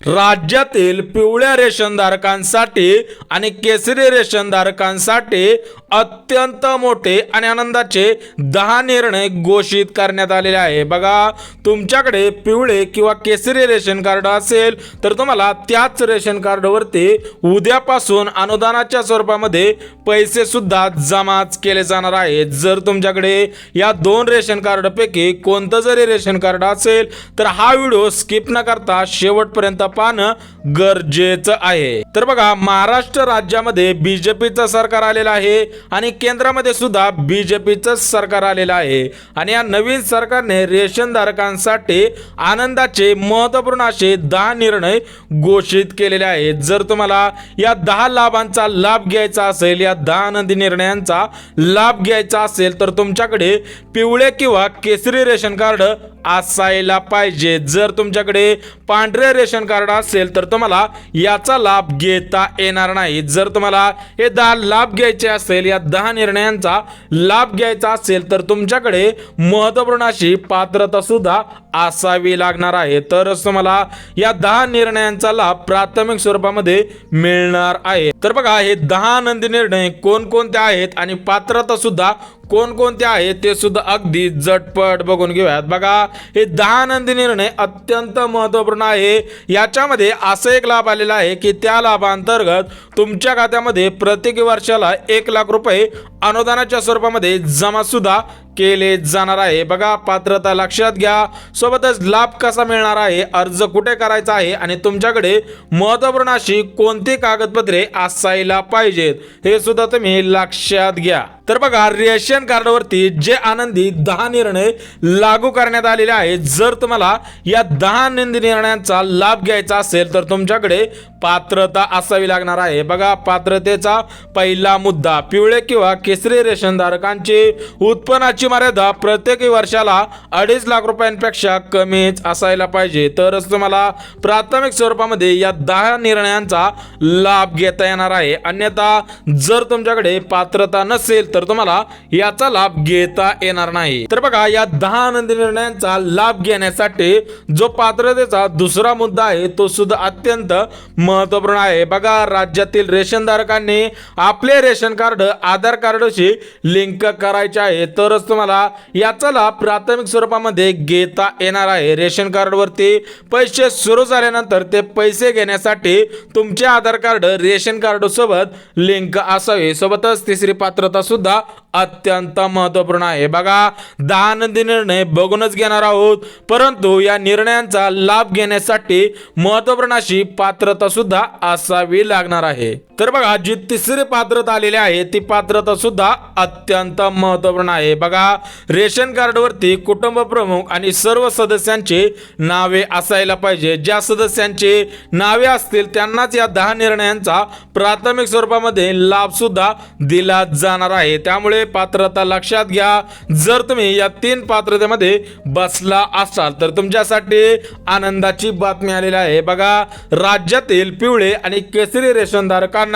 राज्यातील पिवळ्या रेशनधारकांसाठी आणि केसरी रेशनधारकांसाठी अत्यंत मोठे आणि आनंदाचे 10 निर्णय घोषित करण्यात आलेले आहे। बघा, तुमच्याकडे पिवळे किंवा केसरी रेशन कार्ड असेल तर तुम्हाला त्याच रेशन कार्डवरती उद्यापासून अनुदानाच्या स्वरूपामध्ये पैसे सुद्धा जमा केले जाणार आहेत। जर तुमच्याकडे या 2 रेशन कार्डपैकी कोणतं जरी रेशन कार्ड असेल तर हा व्हिडिओ स्किप न करता शेवटपर्यंत पाहणं गरजेचं आहे। तर बघा, महाराष्ट्र राज्यामध्ये बीजेपीचं सरकार आलेलं आहे आणि केंद्रामध्ये सुद्धा बीजेपीचं सरकार आलेलं आहे आणि या नवीन सरकारने रेशन धारकांसाठी आनंदाचे महत्त्वपूर्ण असे 10 निर्णय घोषित केलेले आहेत। जर तुम्हाला या 10 लाभांचा लाभ घ्यायचा असेल, या 10 आनंदी निर्णयांचा लाभ घ्यायचा असेल तर तुमच्याकडे पिवळे किंवा केसरी रेशन कार्ड असायला पाहिजे। जर तुमच्याकडे पांढरे रेशन कार्ड असेल तर तुम्हाला याचा लाभ घेता येणार नाही। जर तुम्हाला हे 10 लाभ घ्यायचे असेल, या 10 निर्णयांचा लाभ घ्यायचा असेल तर तुमच्याकडे महत्त्वपूर्ण अशी पात्रता सुद्धा असावी लागणार आहे, तरच तुम्हाला या 10 निर्णयांचा लाभ प्राथमिक स्वरूपामध्ये मिळणार आहे। तर बघा, हे 10 आनंदी निर्णय कोणकोणते आहेत आणि पात्रता सुद्धा कोणकोणते आहेत ते सुद्धा अगदी झटपट बघून घेऊयात। बघा, हे 10 आनंदी निर्णय अत्यंत महत्त्वपूर्ण आहे। याच्यामध्ये असं एक लाभ आलेला आहे की त्या लाभांतर्गत तुमच्या खात्यामध्ये प्रत्येक वर्षाला 1 लाख रुपये अनुदानाच्या स्वरूपामध्ये जमा सुद्धा केले जाणार आहे। बघा, पात्रता लक्षात घ्या, सोबतच लाभ कसा मिळणार आहे, अर्ज कुठे करायचा आहे आणि तुमच्याकडे महत्त्वपूर्ण अशी कोणती कागदपत्रे असायला पाहिजेत हे सुद्धा तुम्ही लक्षात घ्या। तर बघा, रेशन कार्डवरती जे आनंदी 10 निर्णय लागू करण्यात आलेले आहेत, जर तुम्हाला या 10 आनंदी निर्णयांचा लाभ घ्यायचा असेल तर तुमच्याकडे पात्रता असावी लागणार आहे। बघा, पात्रतेचा पहिला मुद्दा, पिवळे किंवा केसरी रेशन धारकांची उत्पन्नाची मर्यादा प्रत्येक वर्षाला 2.5 लाख रुपयांपेक्षा कमीच असायला पाहिजे, तरच तुम्हाला प्राथमिक स्वरूपामध्ये या 10 निर्णयांचा लाभ घेता येणार आहे। अन्यथा जर तुमच्याकडे पात्रता नसेल तर तुम्हाला याचा लाभ घेता येणार नाही। तर बघा, या 10 आनंदी निर्णयांचा लाभ घेण्यासाठी जो पात्रतेचा दुसरा मुद्दा आहे तो सुद्धा अत्यंत महत्त्वपूर्ण आहे। बघा, राज्यातील रेशन धारकांनी आपले रेशन कार्ड आधार कार्डशी लिंक करायचे आहे, तरच तुम्हाला याचा लाभ प्राथमिक स्वरूपामध्ये घेता येणार आहे। रेशन कार्डवरती पैसे सुरू झाल्यानंतर ते पैसे घेण्यासाठी तुमचे आधार कार्ड रेशन कार्ड सोबत लिंक असावे। सोबतच तिसरी पात्रता सुद्धा अत्यंत महत्त्वपूर्ण आहे। बघा, 10 आनंदी निर्णय बघूनच घेणार आहोत, परंतु या निर्णयांचा लाभ घेण्यासाठी महत्त्वपूर्ण अशी पात्रता सुद्धा असावी लागणार आहे। तर बघा, जी तिसरी पात्रता आलेली आहे ती पात्रता सुद्धा अत्यंत महत्त्वपूर्ण आहे। बघा, रेशन कार्डवरती कुटुंब प्रमुख आणि सर्व सदस्यांची नावे असायला पाहिजे। ज्या सदस्यांची नावे असतील त्यांनाच या 10 निर्णयांचा प्राथमिक स्वरूपामध्ये लाभ सुद्धा दिला जाणार आहे। त्यामुळे पात्रता लक्षात घ्या, जर तुम्ही या 3 पात्रतेमध्ये बसला असाल तर तुमच्यासाठी आनंदाची बातमी आलेली आहे। बघा, राज्यातील पिवळे आणि केसरी रेशन धारकांना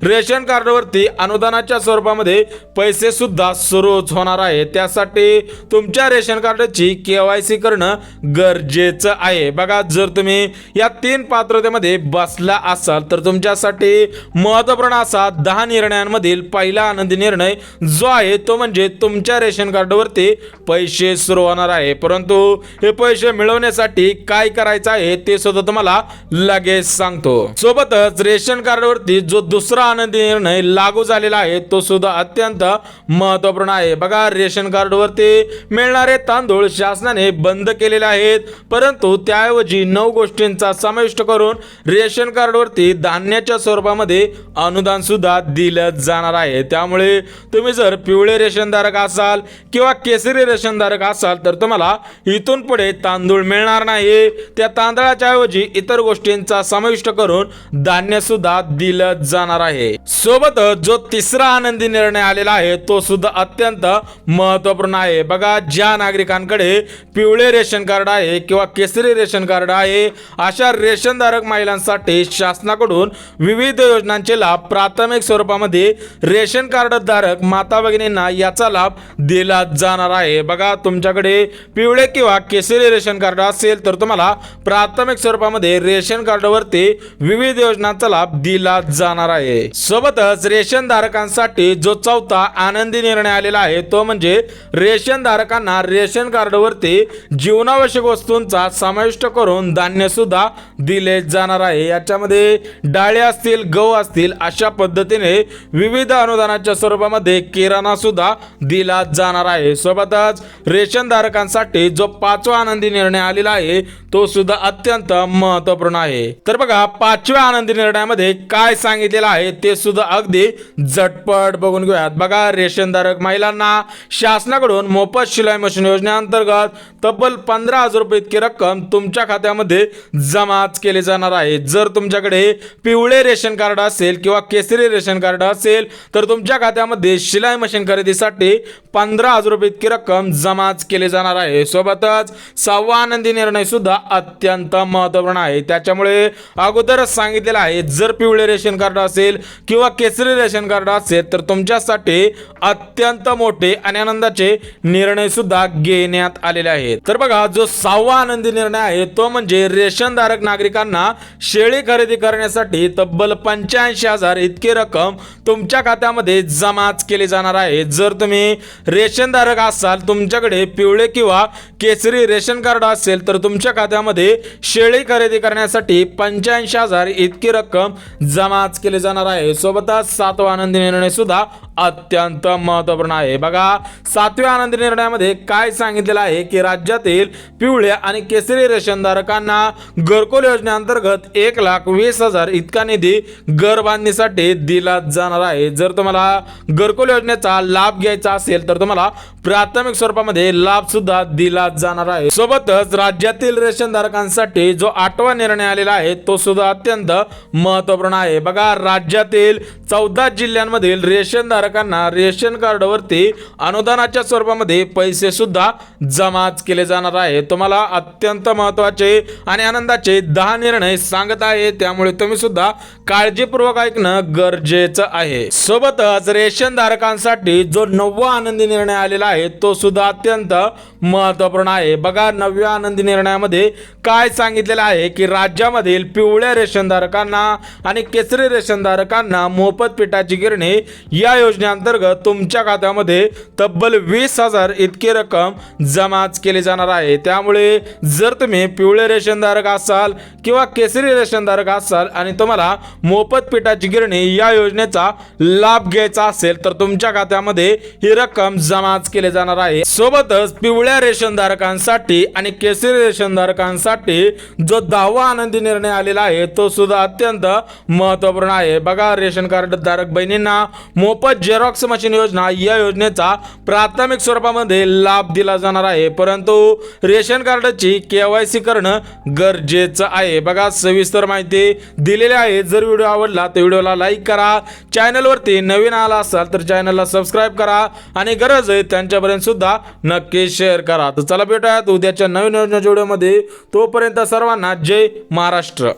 रेशन कार्डवरती अनुदानाच्या स्वरूपामध्ये पैसे सुद्धा सुरूच होणार आहे। त्यासाठी तुमच्या रेशन कार्डची KYC करणं गरजेचं आहे। बघा, जर तुम्ही या 3 पात्रतेमध्ये बसला असाल तर तुमच्यासाठी महत्त्वपूर्ण असा 10 निर्णयांमधील पहिला आनंदी निर्णय जो आहे तो म्हणजे तुमच्या रेशन कार्डवरती पैसे सुरू होणार आहे। परंतु हे पैसे मिळवण्यासाठी काय करायचं आहे ते सुद्धा तुम्हाला लगेच सांगतो। सोबतच रेशन कार्डवरती जो दुसरा आनंदी निर्णय लागू झालेला आहे तो सुद्धा अत्यंत महत्त्वपूर्ण आहे। बघा, रेशन कार्डवरती मिळणारे तांदूळ शासनाने बंद केलेले आहेत, परंतु त्याऐवजी 9 गोष्टींचा समाविष्ट करून रेशन कार्डवरती धान्याच्या स्वरूपामध्ये अनुदान सुद्धा दिलं जाणार आहे। त्यामुळे तुम्ही जर पिवळे रेशनधारक असाल किंवा केसरी रेशनधारक असाल तर तुम्हाला इथून पुढे तांदूळ मिळणार नाही, त्या तांदळाच्या ऐवजी इतर गोष्टींचा समाविष्ट करून धान्य सुद्धा दिलं जाणार आहे। सोबतच जो तिसरा आनंदी निर्णय आलेला आहे तो सुद्धा अत्यंत महत्त्वपूर्ण आहे। बघा, ज्या नागरिकांकडे पिवळे रेशन कार्ड आहे किंवा केसरी रेशन कार्ड आहे अशा रेशनधारक महिलांसाठी शासनाकडून विविध योजनांचे लाभ प्राथमिक स्वरूपामध्ये रेशन कार्ड धारक माता भगिनींना याचा लाभ दिला जाणार आहे। बघा, तुमच्याकडे पिवळे किंवा केसरी रेशन कार्ड असेल तर तुम्हाला प्राथमिक स्वरूपामध्ये रेशन कार्डवरती विविध योजनांचा लाभ दिला जाणार आहे। सोबतच रेशन धारकांसाठी जो चौथा आनंदी निर्णय आलेला आहे तो म्हणजे रेशन धारकांना रेशन कार्डवरती जीवनावश्यक वस्तूंचा समाविष्ट करून धान्य सुद्धा दिले जाणार आहे। याच्यामध्ये डाळी असतील, गहू असतील, अशा पद्धतीने विविध अनुदानाच्या स्वरूपामध्ये किराणा सुद्धा दिला जाणार आहे। सोबतच रेशन धारकांसाठी जो पाचवा आनंदी निर्णय आलेला आहे तो सुद्धा अत्यंत महत्त्वपूर्ण आहे। तर बघा, पाचव्या आनंदी निर्णयामध्ये काय सांगितलेलं आहे ते सुद्धा अगदी झटपट बघून घेऊयात। बघा, रेशनधारक महिलांना शासनाकडून मोफत शिलाई मशीन योजनेअंतर्गत तब्बल 15,000 रुपये इतकी रक्कम तुमच्या खात्यामध्ये जमा केली जाणार आहे। जर तुमच्याकडे पिवळे रेशन कार्ड असेल किंवा केसरी रेशन कार्ड असेल तर तुमच्या खात्यामध्ये शिलाई मशीन खरेदीसाठी 15,000 रुपये इतकी रक्कम जमा केली जाणार आहे। सोबतच सहावा आनंदी निर्णय सुद्धा अत्यंत महत्त्वपूर्ण आहे। त्याच्यामुळे अगोदरच सांगितलेलं आहे, जर पिवळे रेशन कार्ड असेल किंवा केसरी रेशन कार्ड असेल तर तुमच्यासाठी अत्यंत मोठे आणि आनंदाचे निर्णय सुद्धा घेण्यात आलेले आहेत। तर बघा, जो सहावा आनंदी निर्णय आहे तो म्हणजे रेशन धारक नागरिकांना शेळी खरेदी करण्यासाठी तब्बल 85,000 इतकी रक्कम तुमच्या खात्यामध्ये जमा केली जाणार आहे। जर तुम्ही रेशन धारक असाल, तुमच्याकडे पिवळे किंवा केसरी रेशन कार्ड असेल तर तुमच्या खात्यामध्ये शेळी खरेदी करण्यासाठी 85,000 इतकी रक्कम जमा केली जाणार आहे। सोबतच सातवा आनंदी निर्णय सुद्धा अत्यंत महत्त्वपूर्ण आहे। बघा, सातव्या आनंदी निर्णयामध्ये काय सांगितलेलं आहे की राज्यातील पिवळ्या आणि केसरी रेशन धारकांना घरकुल योजनेअंतर्गत 1,20,000 इतका निधी घर बांधणीसाठी दिला जाणार आहे। जर तुम्हाला घरकुल योजनेचा लाभ घ्यायचा असेल तर तुम्हाला प्राथमिक स्वरूपामध्ये लाभ सुद्धा दिला जाणार आहे। सोबतच राज्यातील रेशन धारकांसाठी जो आठवा निर्णय आलेला आहे तो सुद्धा अत्यंत महत्त्वपूर्ण आहे। बघा, राज्यातील 14 जिल्ह्यांमधील रेशन धारकांना रेशन कार्डवरती अनुदानाच्या स्वरूपामध्ये पैसे सुद्धा जमा केले जाणार आहे। तुम्हाला अत्यंत महत्त्वाचे आणि आनंदाचे 10 निर्णय सांगत आहे, त्यामुळे तुम्ही सुद्धा काळजीपूर्वक ऐकणं गरजेचं आहे। सोबतच रेशन धारकांसाठी जो 9वा आनंदी निर्णय आलेला आहे तो सुद्धा अत्यंत महत्त्वपूर्ण आहे। बघा, 9व्या आनंदी निर्णयामध्ये काय सांगितलेलं आहे की राज्यामधील पिवळ्या रेशन धारकांना आणि केसरी रेशन धारकांना मोफत पिठाची गिरणी या योजनेअंतर्गत तुमच्या खात्यामध्ये तब्बल 20,000 इतकी रक्कम जमा केली जाणार आहे। त्यामुळे जर तुम्ही पिवळे रेशन धारक असाल किंवा केसरी रेशन धारक असाल आणि तुम्हाला मोफत पिठाची गिरणी या योजनेचा लाभ घ्यायचा असेल तर तुमच्या खात्यामध्ये ही रक्कम जमा केली जाणार आहे। सोबतच पिवळ्या रेशन धारकांसाठी आणि केसरी रेशन धारकांसाठी जो 10वा आनंदी निर्णय आलेला आहे तो सुद्धा अत्यंत महत्त्वपूर्ण आहे। बघा, रेशन कार्ड धारक बहिणींना मोफत झेरॉक्स मशीन योजना या योजनेचा प्राथमिक स्वरूपामध्ये लाभ दिला जाणार आहे, परंतु रेशन कार्डची KYC करणं गरजेचं आहे। बघा, सविस्तर माहिती दिलेली आहे। जर व्हिडिओ आवडला तर व्हिडिओला लाईक करा, चॅनलवरती नवीन आला असाल तर चॅनलला सबस्क्राईब करा आणि गरज आहे त्यांच्यापर्यंत सुद्धा नक्की शेअर करा। तर चला भेटूयात उद्याच्या नवीन व्हिडिओमध्ये, तोपर्यंत सर्वांना जय महाराष्ट्र।